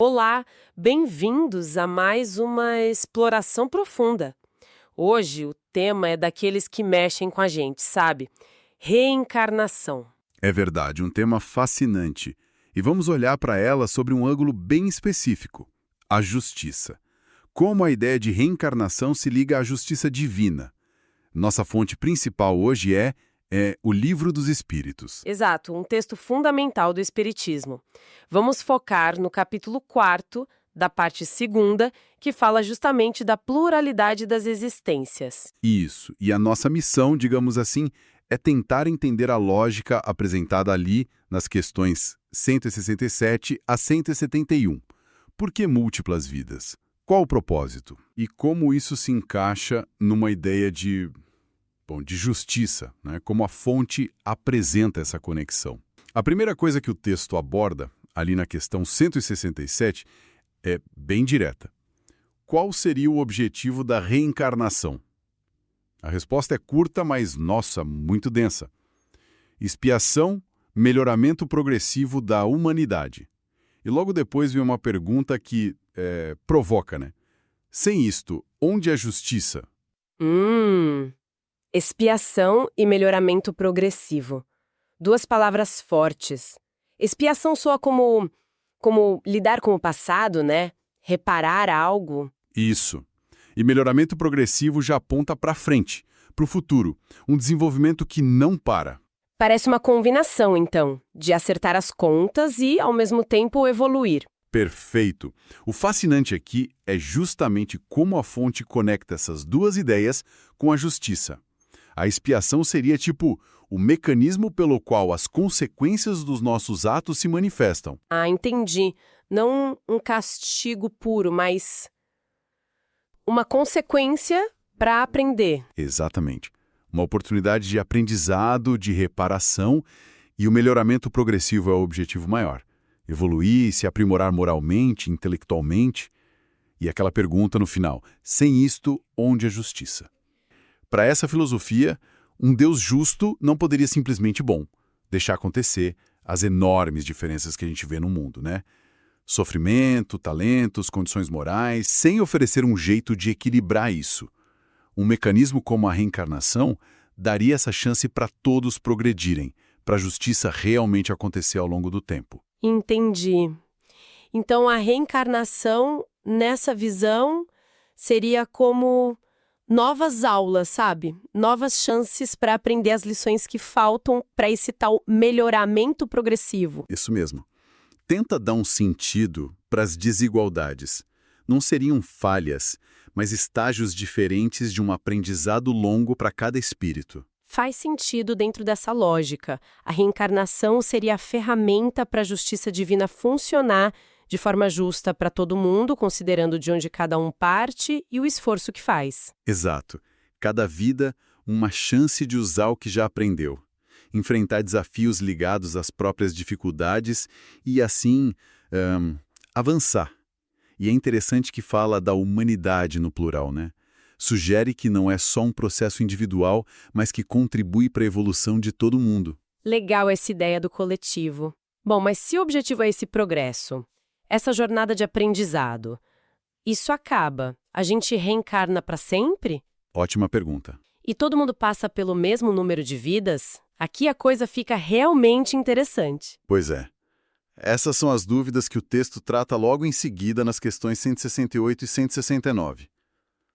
Olá, bem-vindos a mais uma exploração profunda. Hoje o tema é daqueles que mexem com a gente, sabe? Reencarnação. É verdade, um tema fascinante. E vamos olhar para ela sobre um ângulo bem específico: a justiça. Como a ideia de reencarnação se liga à justiça divina. Nossa fonte principal hoje é o Livro dos Espíritos. Exato, um texto fundamental do Espiritismo. Vamos focar no capítulo 4 da parte segunda, que fala justamente da pluralidade das existências. Isso, e a nossa missão, digamos assim, é tentar entender a lógica apresentada ali nas questões 167 a 171. Por que múltiplas vidas? Qual o propósito? E como isso se encaixa numa ideia de justiça, né? Como a fonte apresenta essa conexão. A primeira coisa que o texto aborda, ali na questão 167, é bem direta. Qual seria o objetivo da reencarnação? A resposta é curta, mas, nossa, muito densa. Expiação, melhoramento progressivo da humanidade. E logo depois vem uma pergunta que provoca, né? Sem isto, onde é a justiça? Expiação e melhoramento progressivo. Duas palavras fortes. Expiação soa como lidar com o passado, né? Reparar algo. Isso. E melhoramento progressivo já aponta para frente, para o futuro, um desenvolvimento que não para. Parece uma combinação, então, de acertar as contas e, ao mesmo tempo, evoluir. Perfeito. O fascinante aqui é justamente como a fonte conecta essas duas ideias com a justiça. A expiação seria tipo o mecanismo pelo qual as consequências dos nossos atos se manifestam. Ah, entendi. Não um castigo puro, mas uma consequência para aprender. Exatamente. Uma oportunidade de aprendizado, de reparação, e o melhoramento progressivo é o objetivo maior. Evoluir, se aprimorar moralmente, intelectualmente. E aquela pergunta no final: sem isto, onde é justiça? Para essa filosofia, um Deus justo não poderia simplesmente deixar acontecer as enormes diferenças que a gente vê no mundo, né? Sofrimento, talentos, condições morais, sem oferecer um jeito de equilibrar isso. Um mecanismo como a reencarnação daria essa chance para todos progredirem, para a justiça realmente acontecer ao longo do tempo. Entendi. Então, a reencarnação, nessa visão, seria como novas aulas, sabe? Novas chances para aprender as lições que faltam para esse tal melhoramento progressivo. Isso mesmo. Tenta dar um sentido para as desigualdades. Não seriam falhas, mas estágios diferentes de um aprendizado longo para cada espírito. Faz sentido dentro dessa lógica. A reencarnação seria a ferramenta para a justiça divina funcionar de forma justa para todo mundo, considerando de onde cada um parte e o esforço que faz. Exato. Cada vida, uma chance de usar o que já aprendeu. Enfrentar desafios ligados às próprias dificuldades e, assim, avançar. E é interessante que fala da humanidade no plural, né? Sugere que não é só um processo individual, mas que contribui para a evolução de todo mundo. Legal essa ideia do coletivo. Bom, mas se o objetivo é esse progresso, essa jornada de aprendizado, isso acaba? A gente reencarna para sempre? Ótima pergunta. E todo mundo passa pelo mesmo número de vidas? Aqui a coisa fica realmente interessante. Pois é. Essas são as dúvidas que o texto trata logo em seguida nas questões 168 e 169.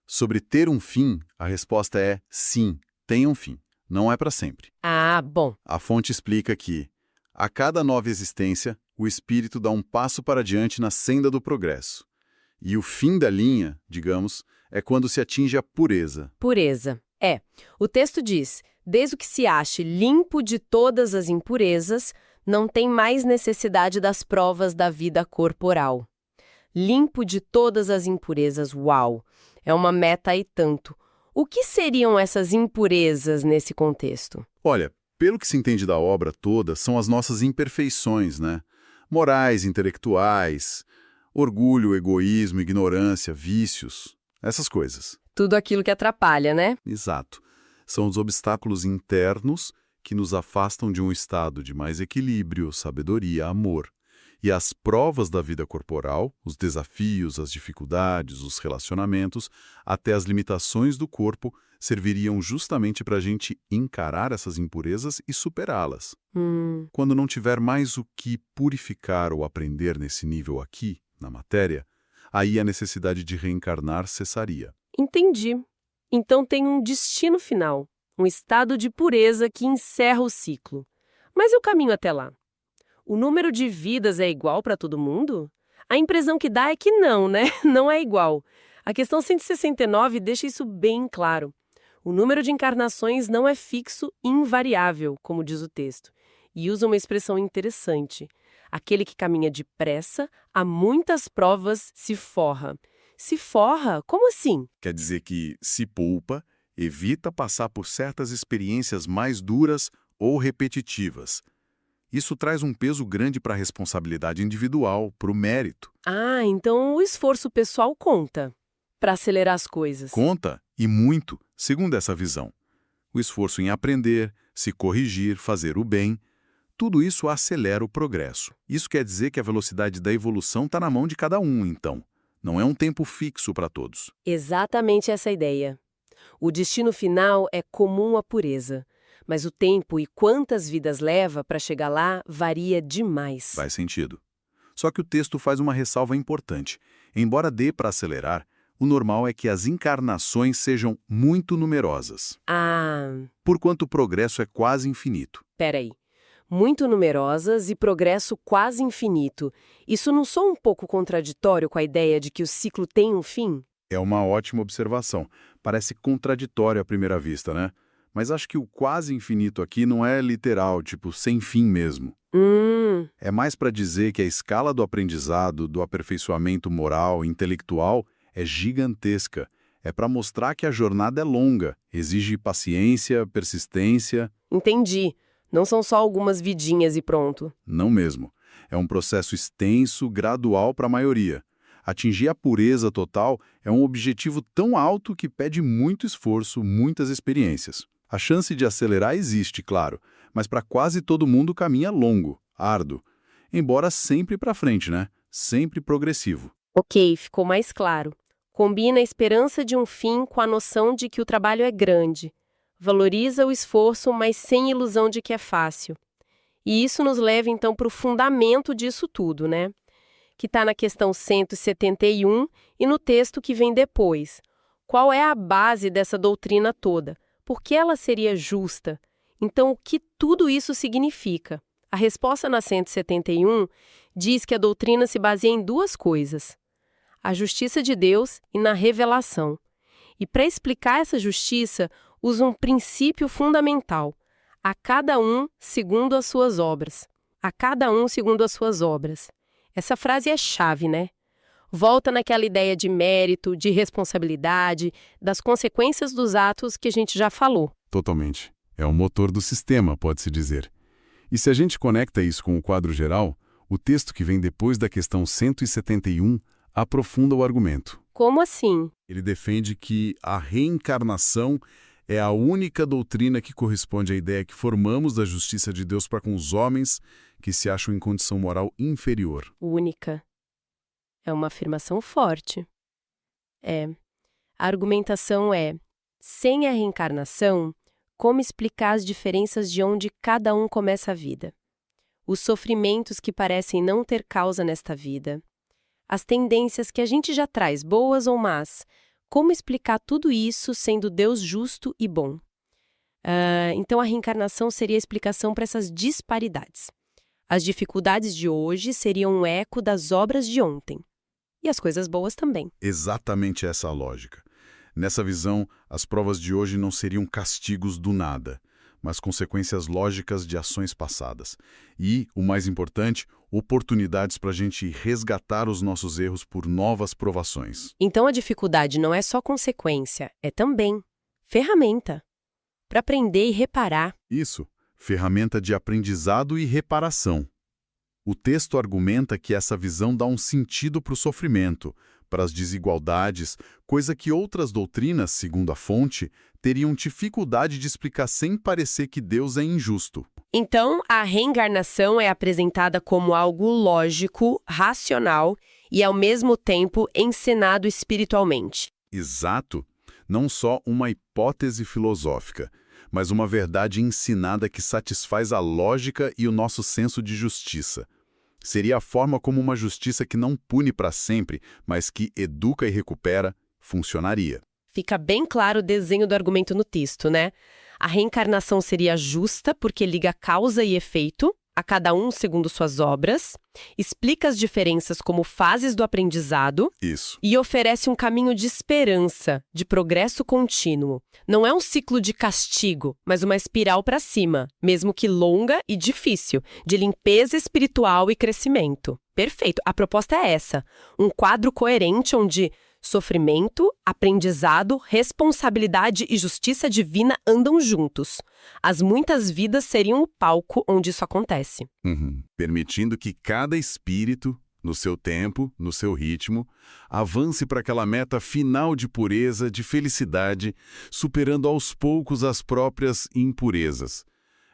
Sobre ter um fim, a resposta é sim, tem um fim. Não é para sempre. Ah, bom. A fonte explica que, a cada nova existência, o espírito dá um passo para diante na senda do progresso. E o fim da linha, digamos, é quando se atinge a pureza. Pureza. O texto diz, desde que se ache limpo de todas as impurezas, não tem mais necessidade das provas da vida corporal. Limpo de todas as impurezas, uau! É uma meta e tanto. O que seriam essas impurezas nesse contexto? Olha, pelo que se entende da obra toda, são as nossas imperfeições, né? Morais, intelectuais, orgulho, egoísmo, ignorância, vícios, essas coisas. Tudo aquilo que atrapalha, né? Exato. São os obstáculos internos que nos afastam de um estado de mais equilíbrio, sabedoria, amor. E as provas da vida corporal, os desafios, as dificuldades, os relacionamentos, até as limitações do corpo, serviriam justamente para a gente encarar essas impurezas e superá-las. Quando não tiver mais o que purificar ou aprender nesse nível aqui, na matéria, aí a necessidade de reencarnar cessaria. Entendi. Então tem um destino final, um estado de pureza que encerra o ciclo. Mas e o caminho até lá? O número de vidas é igual para todo mundo? A impressão que dá é que não, né? Não é igual. A questão 169 deixa isso bem claro. O número de encarnações não é fixo e invariável, como diz o texto. E usa uma expressão interessante. Aquele que caminha depressa, a muitas provas se forra. Se forra? Como assim? Quer dizer que se poupa, evita passar por certas experiências mais duras ou repetitivas. Isso traz um peso grande para a responsabilidade individual, para o mérito. Ah, então o esforço pessoal conta para acelerar as coisas. Conta, e muito, segundo essa visão. O esforço em aprender, se corrigir, fazer o bem, tudo isso acelera o progresso. Isso quer dizer que a velocidade da evolução está na mão de cada um, então. Não é um tempo fixo para todos. Exatamente essa ideia. O destino final é comum à pureza, mas o tempo e quantas vidas leva para chegar lá varia demais. Faz sentido. Só que o texto faz uma ressalva importante. Embora dê para acelerar, o normal é que as encarnações sejam muito numerosas. Porquanto o progresso é quase infinito. Peraí. Muito numerosas e progresso quase infinito. Isso não soa um pouco contraditório com a ideia de que o ciclo tem um fim? É uma ótima observação. Parece contraditório à primeira vista, né? Mas acho que o quase infinito aqui não é literal, tipo, sem fim mesmo. É mais para dizer que a escala do aprendizado, do aperfeiçoamento moral, intelectual, é gigantesca. É para mostrar que a jornada é longa, exige paciência, persistência. Entendi. Não são só algumas vidinhas e pronto. Não mesmo. É um processo extenso, gradual para a maioria. Atingir a pureza total é um objetivo tão alto que pede muito esforço, muitas experiências. A chance de acelerar existe, claro, mas para quase todo mundo o caminho é longo, árduo. Embora sempre para frente, né? Sempre progressivo. Ok, ficou mais claro. Combina a esperança de um fim com a noção de que o trabalho é grande. Valoriza o esforço, mas sem ilusão de que é fácil. E isso nos leva, então, para o fundamento disso tudo, né? Que está na questão 171 e no texto que vem depois. Qual é a base dessa doutrina toda? Por que ela seria justa? Então, o que tudo isso significa? A resposta na 171 diz que a doutrina se baseia em duas coisas: a justiça de Deus e na revelação. E para explicar essa justiça, usa um princípio fundamental: a cada um segundo as suas obras. A cada um segundo as suas obras. Essa frase é chave, né? Volta naquela ideia de mérito, de responsabilidade, das consequências dos atos que a gente já falou. Totalmente. É o motor do sistema, pode-se dizer. E se a gente conecta isso com o quadro geral, o texto que vem depois da questão 171 aprofunda o argumento. Como assim? Ele defende que a reencarnação é a única doutrina que corresponde à ideia que formamos da justiça de Deus para com os homens que se acham em condição moral inferior. Única. É uma afirmação forte. A argumentação é: sem a reencarnação, como explicar as diferenças de onde cada um começa a vida? Os sofrimentos que parecem não ter causa nesta vida? As tendências que a gente já traz, boas ou más? Como explicar tudo isso sendo Deus justo e bom? Então a reencarnação seria a explicação para essas disparidades. As dificuldades de hoje seriam um eco das obras de ontem. E as coisas boas também. Exatamente essa a lógica. Nessa visão, as provas de hoje não seriam castigos do nada, mas consequências lógicas de ações passadas. E, o mais importante, oportunidades para a gente resgatar os nossos erros por novas provações. Então a dificuldade não é só consequência, é também ferramenta para aprender e reparar. Isso, ferramenta de aprendizado e reparação. O texto argumenta que essa visão dá um sentido para o sofrimento, para as desigualdades, coisa que outras doutrinas, segundo a fonte, teriam dificuldade de explicar sem parecer que Deus é injusto. Então, a reencarnação é apresentada como algo lógico, racional e, ao mesmo tempo, ensinado espiritualmente. Exato. Não só uma hipótese filosófica, mas uma verdade ensinada que satisfaz a lógica e o nosso senso de justiça. Seria a forma como uma justiça que não pune para sempre, mas que educa e recupera, funcionaria. Fica bem claro o desenho do argumento no texto, né? A reencarnação seria justa porque liga causa e efeito, a cada um segundo suas obras, explica as diferenças como fases do aprendizado. Isso. E oferece um caminho de esperança, de progresso contínuo. Não é um ciclo de castigo, mas uma espiral para cima, mesmo que longa e difícil, de limpeza espiritual e crescimento. Perfeito, a proposta é essa. Um quadro coerente onde sofrimento, aprendizado, responsabilidade e justiça divina andam juntos. As muitas vidas seriam o palco onde isso acontece. Permitindo que cada espírito, no seu tempo, no seu ritmo, avance para aquela meta final de pureza, de felicidade, superando aos poucos as próprias impurezas.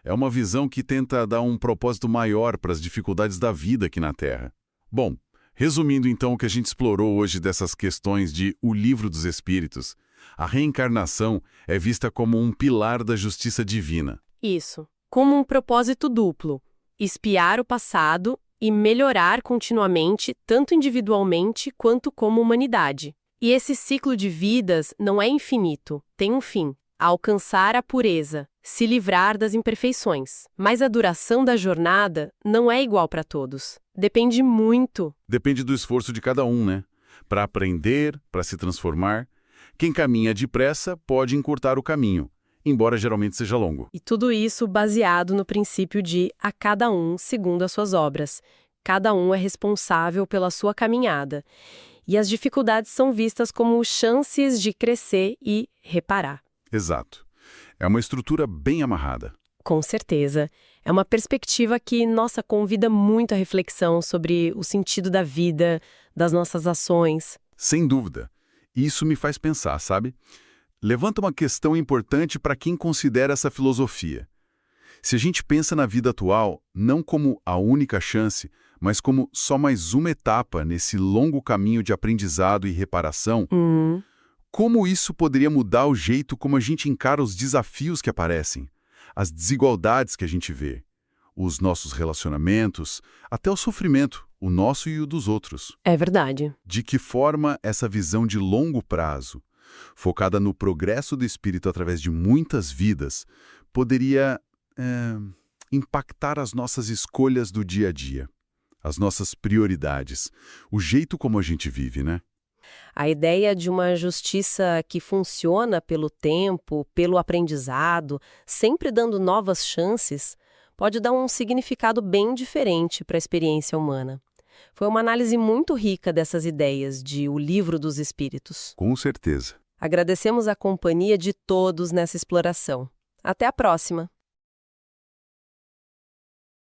É uma visão que tenta dar um propósito maior para as dificuldades da vida aqui na Terra. Bom, resumindo então o que a gente explorou hoje dessas questões de O Livro dos Espíritos, a reencarnação é vista como um pilar da justiça divina. Isso, como um propósito duplo: espiar o passado e melhorar continuamente, tanto individualmente quanto como humanidade. E esse ciclo de vidas não é infinito, tem um fim: alcançar a pureza, se livrar das imperfeições. Mas a duração da jornada não é igual para todos. Depende muito. Depende do esforço de cada um, né? Para aprender, para se transformar. Quem caminha depressa pode encurtar o caminho, embora geralmente seja longo. E tudo isso baseado no princípio de a cada um segundo as suas obras. Cada um é responsável pela sua caminhada. E as dificuldades são vistas como chances de crescer e reparar. Exato. É uma estrutura bem amarrada. Com certeza. É uma perspectiva que, nossa, convida muito à reflexão sobre o sentido da vida, das nossas ações. Sem dúvida. Isso me faz pensar, sabe? Levanta uma questão importante para quem considera essa filosofia. Se a gente pensa na vida atual não como a única chance, mas como só mais uma etapa nesse longo caminho de aprendizado e reparação, como isso poderia mudar o jeito como a gente encara os desafios que aparecem, as desigualdades que a gente vê, os nossos relacionamentos, até o sofrimento, o nosso e o dos outros? É verdade. De que forma essa visão de longo prazo, focada no progresso do espírito através de muitas vidas, poderia impactar as nossas escolhas do dia a dia, as nossas prioridades, o jeito como a gente vive, né? A ideia de uma justiça que funciona pelo tempo, pelo aprendizado, sempre dando novas chances, pode dar um significado bem diferente para a experiência humana. Foi uma análise muito rica dessas ideias de O Livro dos Espíritos. Com certeza. Agradecemos a companhia de todos nessa exploração. Até a próxima!